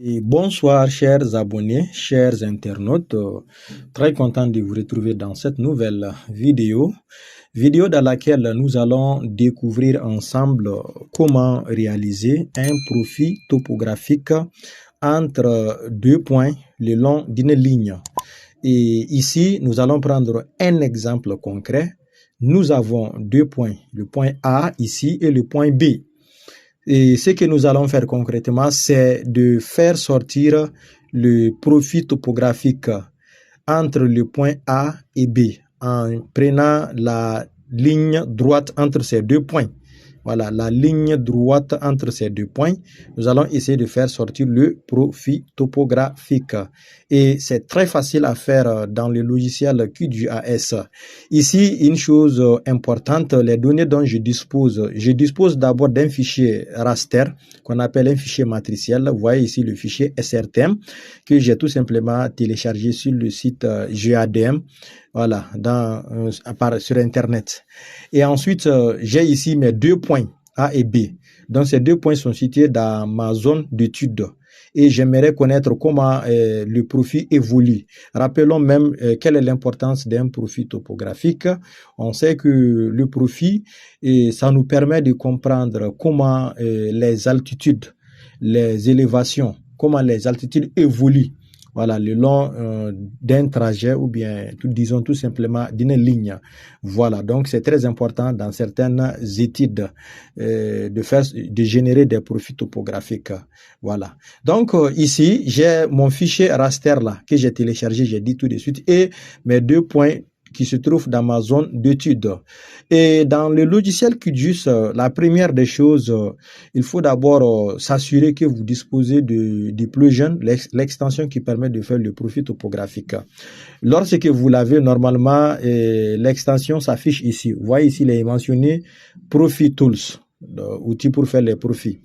Et bonsoir chers abonnés, chers internautes, très content de vous retrouver dans cette nouvelle vidéo dans laquelle nous allons découvrir ensemble comment réaliser un profil topographique entre deux points le long d'une ligne. Et ici, nous allons prendre un exemple concret. Nous avons deux points, le point A ici et le point B. Et ce que nous allons faire concrètement, c'est de faire sortir le profil topographique entre le point A et B en prenant la ligne droite entre ces deux points. Voilà, la ligne droite entre ces deux points. Nous allons essayer de faire sortir le profil topographique. Et c'est très facile à faire dans le logiciel QGIS. Ici, une chose importante, les données dont je dispose d'abord d'un fichier raster qu'on appelle un fichier matriciel. Vous voyez ici le fichier SRTM que j'ai tout simplement téléchargé sur le site GADM. Voilà, sur Internet. Et ensuite, j'ai ici mes deux points A et B. Donc, ces deux points sont situés dans ma zone d'étude. Et j'aimerais connaître comment le profil évolue. Rappelons même quelle est l'importance d'un profil topographique. On sait que le profil, ça nous permet de comprendre comment les altitudes, les élévations, comment les altitudes évoluent. Voilà, le long d'un trajet ou bien, disons tout simplement d'une ligne. Voilà, donc c'est très important dans certaines études de générer des profils topographiques. Voilà. Donc ici, j'ai mon fichier raster là que j'ai téléchargé, j'ai dit tout de suite, et mes deux points qui se trouvent dans ma zone d'étude. Et dans le logiciel QGIS, la première des choses, il faut d'abord s'assurer que vous disposez du plugin, l'extension qui permet de faire le profil topographique. Lorsque vous l'avez, normalement, l'extension s'affiche ici. Vous voyez ici, il est mentionné Profil Tools, outil pour faire les profils.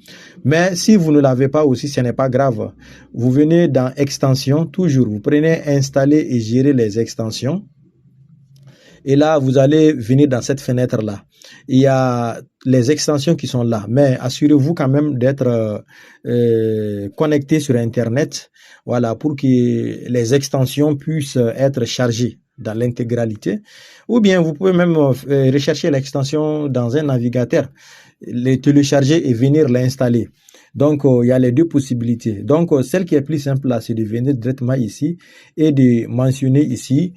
Mais si vous ne l'avez pas aussi, ce n'est pas grave. Vous venez dans Extension, toujours, vous prenez Installer et gérer les extensions. Et là, vous allez venir dans cette fenêtre-là. Il y a les extensions qui sont là. Mais assurez-vous quand même d'être connecté sur Internet. Voilà, pour que les extensions puissent être chargées dans l'intégralité. Ou bien, vous pouvez même rechercher l'extension dans un navigateur, les télécharger et venir l'installer. Donc, il y a les deux possibilités. Donc, celle qui est plus simple là, c'est de venir directement ici et de mentionner ici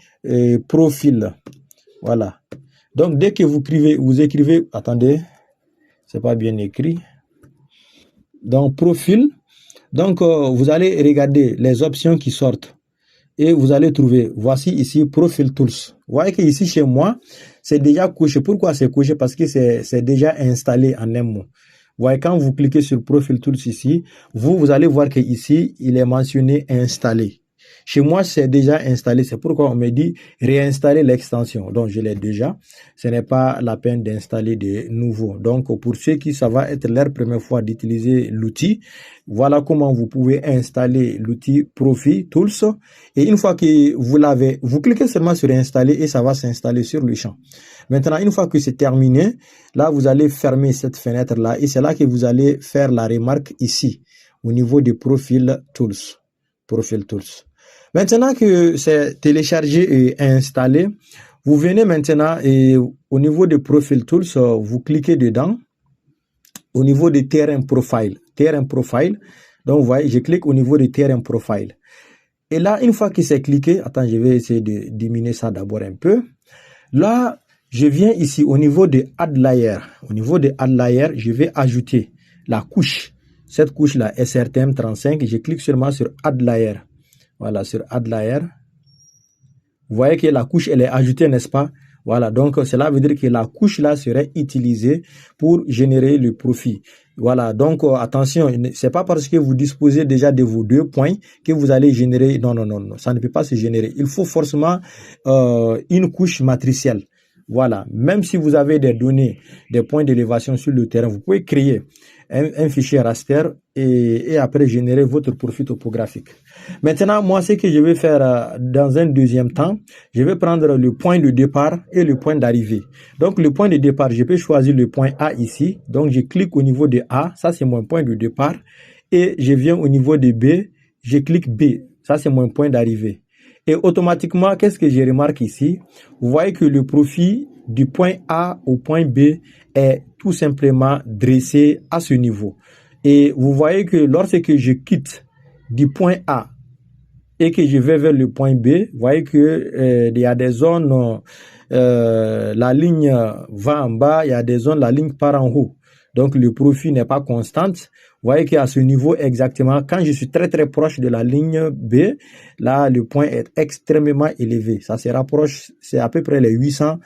profil. Voilà. Donc, dès que vous écrivez, attendez, c'est pas bien écrit. Donc, profil. Donc, vous allez regarder les options qui sortent et vous allez trouver, voici ici, Profil Tools. Vous voyez que ici, chez moi, c'est déjà couché. Pourquoi c'est couché? Parce que c'est déjà installé en un mot. Vous voyez, quand vous cliquez sur Profil Tools ici, vous allez voir que ici, il est mentionné installé. Chez moi, c'est déjà installé. C'est pourquoi on me dit réinstaller l'extension. Donc, je l'ai déjà. Ce n'est pas la peine d'installer de nouveau. Donc, pour ceux qui, ça va être leur première fois d'utiliser l'outil, voilà comment vous pouvez installer l'outil Profil Tools. Et une fois que vous l'avez, vous cliquez seulement sur installer et ça va s'installer sur le champ. Maintenant, une fois que c'est terminé, là, vous allez fermer cette fenêtre-là et c'est là que vous allez faire la remarque ici, au niveau de Profil Tools. Profil Tools. Maintenant que c'est téléchargé et installé, vous venez maintenant et au niveau de Profil Tools, vous cliquez dedans, au niveau de Terrain Profile. Terrain Profile, donc vous voyez, je clique au niveau de Terrain Profile. Et là, une fois que c'est cliqué, attends, je vais essayer de diminuer ça d'abord un peu. Là, je viens ici au niveau de Add Layer. Au niveau de Add Layer, je vais ajouter la couche. Cette couche-là, SRTM35, je clique seulement sur Add Layer. Voilà, sur Add Layer. Vous voyez que la couche, elle est ajoutée, n'est-ce pas? Voilà, donc cela veut dire que la couche là serait utilisée pour générer le profil. Voilà, donc attention, c'est pas parce que vous disposez déjà de vos deux points que vous allez générer. Non, ça ne peut pas se générer. Il faut forcément une couche matricielle. Voilà, même si vous avez des données, des points d'élévation sur le terrain, vous pouvez créer un fichier raster et après générer votre profil topographique. Maintenant, moi, ce que je vais faire dans un deuxième temps, je vais prendre le point de départ et le point d'arrivée. Donc, le point de départ, je peux choisir le point A ici. Donc, je clique au niveau de A. Ça, c'est mon point de départ. et je viens au niveau de B, je clique B. Ça, c'est mon point d'arrivée. Et automatiquement, qu'est-ce que je remarque ici? Vous voyez que le profil du point A au point B est tout simplement dressé à ce niveau. Et vous voyez que lorsque je quitte du point A et que je vais vers le point B, vous voyez que il y a des zones, la ligne va en bas, il y a des zones, la ligne part en haut. Donc le profil n'est pas constant. Vous voyez qu'à ce niveau exactement, quand je suis très proche de la ligne B, là le point est extrêmement élevé. Ça se rapproche, c'est à peu près les 800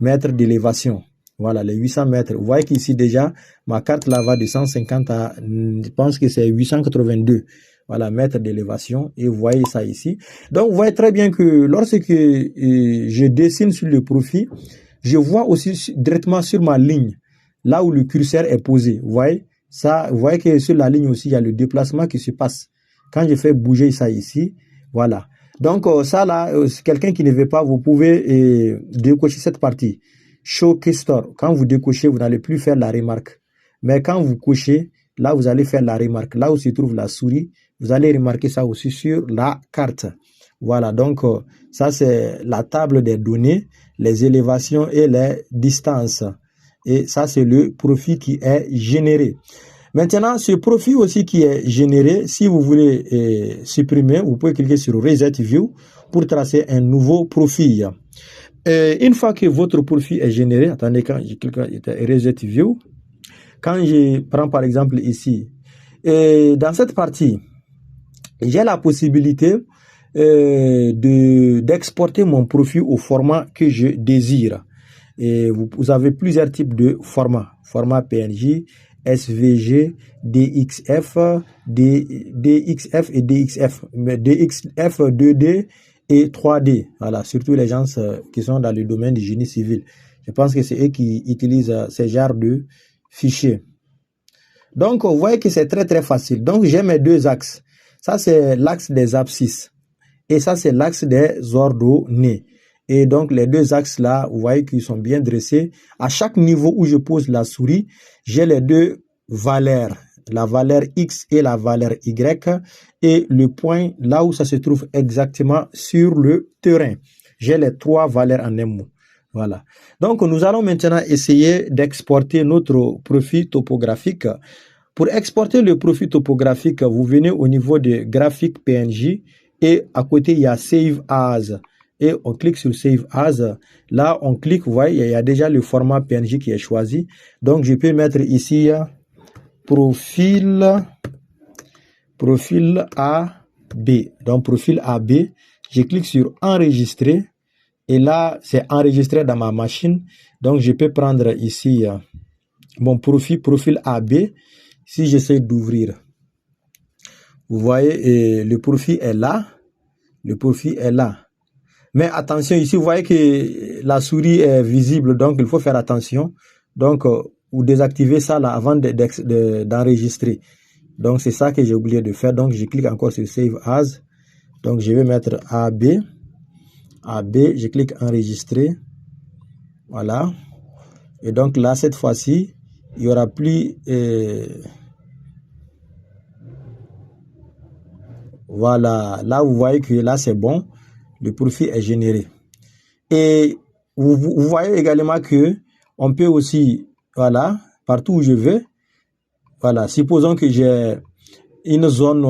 mètres d'élévation. Voilà, les 800 mètres. Vous voyez qu'ici déjà, ma carte là va de 150 à, je pense que c'est 882. Voilà, mètres d'élévation. Et vous voyez ça ici. Donc, vous voyez très bien que lorsque je dessine sur le profil, je vois aussi directement sur ma ligne, là où le curseur est posé. Vous voyez ça, vous voyez que sur la ligne aussi, il y a le déplacement qui se passe. Quand je fais bouger ça ici, voilà. Donc, ça là, quelqu'un qui ne veut pas, vous pouvez décocher cette partie. Show Keystore. Quand vous décochez, vous n'allez plus faire la remarque. Mais quand vous cochez, là, vous allez faire la remarque. Là où se trouve la souris, vous allez remarquer ça aussi sur la carte. Voilà, donc ça, c'est la table des données, les élévations et les distances. Et ça, c'est le profil qui est généré. Maintenant, ce profil aussi qui est généré, si vous voulez supprimer, vous pouvez cliquer sur Reset View pour tracer un nouveau profil. Une fois que votre profil est généré, attendez, quand je clique Reset View, quand je prends par exemple ici, dans cette partie, j'ai la possibilité d'exporter mon profil au format que je désire. Et vous avez plusieurs types de formats. Format PNG, SVG, DXF, DXF et DXF. Mais DXF 2D et 3D. Voilà, surtout les gens qui sont dans le domaine du génie civil. Je pense que c'est eux qui utilisent ces genres de fichiers. Donc, vous voyez que c'est très facile. Donc, j'ai mes deux axes. Ça, c'est l'axe des abscisses. Et ça, c'est l'axe des ordonnées. Et donc, les deux axes-là, vous voyez qu'ils sont bien dressés. À chaque niveau où je pose la souris, j'ai les deux valeurs. La valeur X et la valeur Y. Et le point, là où ça se trouve exactement sur le terrain. J'ai les trois valeurs en un mot. Voilà. Donc, nous allons maintenant essayer d'exporter notre profil topographique. Pour exporter le profil topographique, vous venez au niveau de graphique PNG et à côté, il y a Save As. Et on clique sur Save As. Là, on clique, vous voyez, il y a déjà le format PNG qui est choisi. Donc, je peux mettre ici profil AB. Donc, profil AB. Je clique sur Enregistrer. Et là, c'est enregistré dans ma machine. Donc, je peux prendre ici mon profil AB. Si j'essaie d'ouvrir, vous voyez, le profil est là. Le profil est là. Mais attention, ici, vous voyez que la souris est visible. Donc, il faut faire attention. Donc, vous désactivez ça là avant d'enregistrer. Donc, c'est ça que j'ai oublié de faire. Donc, je clique encore sur Save As. Donc, je vais mettre AB. AB, je clique enregistrer. Voilà. Et donc là, cette fois-ci, il n'y aura plus... voilà. Là, vous voyez que là, c'est bon. Le profil est généré. Et vous voyez également que on peut aussi, voilà, partout où je vais, voilà, supposons que j'ai une zone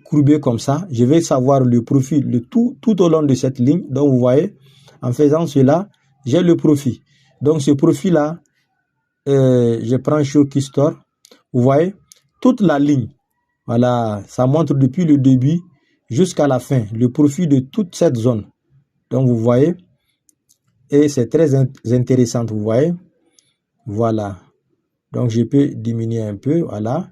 courbée comme ça, je vais savoir le profil tout au long de cette ligne. Donc, vous voyez, en faisant cela, j'ai le profil. Donc, ce profil-là, je prends Show Keystore. Vous voyez, toute la ligne, voilà, ça montre depuis le début jusqu'à la fin, le profil de toute cette zone. Donc, vous voyez, et c'est très intéressant, vous voyez. Voilà. Donc, je peux diminuer un peu, voilà.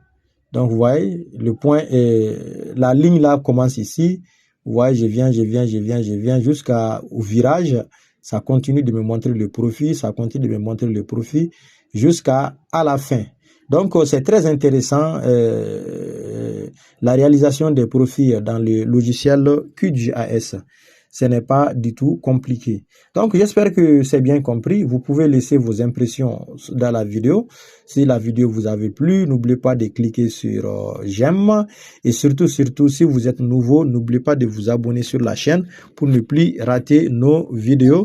Donc, vous voyez, le point est... La ligne là commence ici. Vous voyez, je viens jusqu'au virage. Ça continue de me montrer le profil, ça continue de me montrer le profil jusqu'à la fin. Donc, c'est très intéressant la réalisation des profils dans le logiciel QGIS. Ce n'est pas du tout compliqué. Donc, j'espère que c'est bien compris. Vous pouvez laisser vos impressions dans la vidéo. Si la vidéo vous avait plu, n'oubliez pas de cliquer sur j'aime. Et surtout, si vous êtes nouveau, n'oubliez pas de vous abonner sur la chaîne pour ne plus rater nos vidéos.